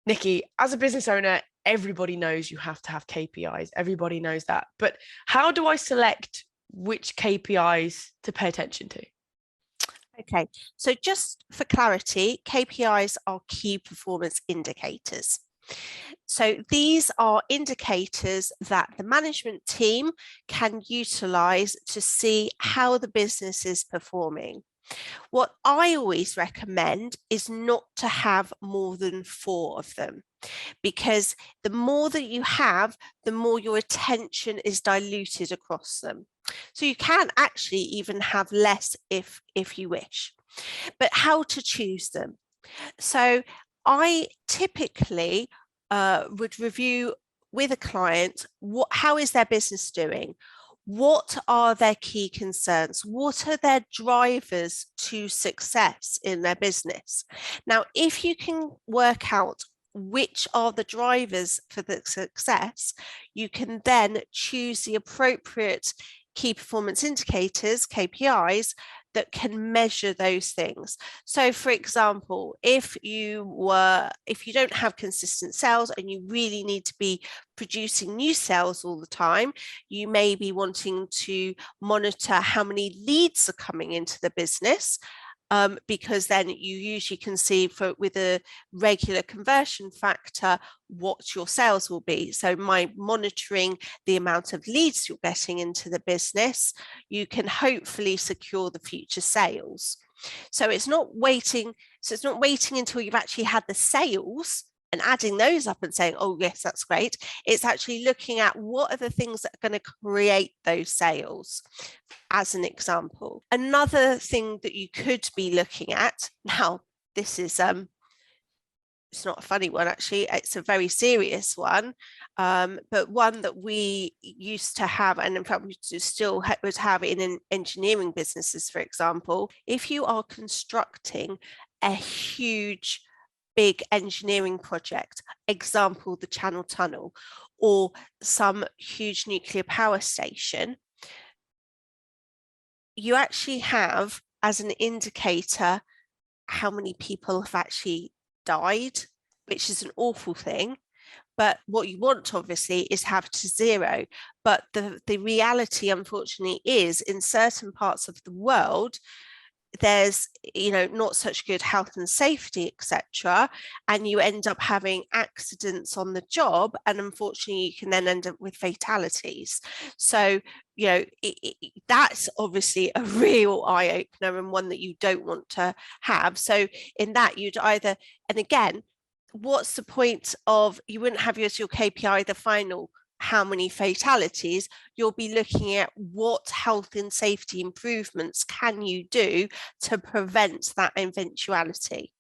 Nikki, as a business owner, everybody knows you have to have KPIs. Everybody knows that. But how do I select which KPIs to pay attention to? Okay, so just for clarity, KPIs are key performance indicators. So these are indicators that the management team can utilize to see how the business is performing. What I always recommend is not to have more than 4 of them, because the more that you have, the more your attention is diluted across them. So you can actually even have less if you wish. But how to choose them? So I typically would review with a client, how is their business doing? What are their key concerns? What are their drivers to success in their business? Now, if you can work out which are the drivers for the success, you can then choose the appropriate key performance indicators, KPIs, that can measure those things. So for example, if you don't have consistent sales and you really need to be producing new sales all the time, you may be wanting to monitor how many leads are coming into the business. Because then you usually can see with a regular conversion factor what your sales will be. So by monitoring the amount of leads you're getting into the business, you can hopefully secure the future sales. So it's not waiting until you've actually had the sales and adding those up and saying, oh yes, that's great. It's actually looking at what are the things that are going to create those sales, as an example. Another thing that you could be looking at, now this is it's not a funny one, actually, it's a very serious one, but one that we used to have, and in fact we still would have in engineering businesses, for example. If you are constructing a huge big engineering project, example the Channel Tunnel, or some huge nuclear power station, you actually have as an indicator how many people have actually died, which is an awful thing. But what you want, obviously, is have to 0. But the reality, unfortunately, is in certain parts of the world, there's not such good health and safety, etc., and you end up having accidents on the job, and unfortunately you can then end up with fatalities. So that's obviously a real eye-opener and one that you don't want to have. So in that, you'd either, and again, what's the point of, you wouldn't have as your KPI the final how many fatalities. You'll be looking at what health and safety improvements can you do to prevent that eventuality.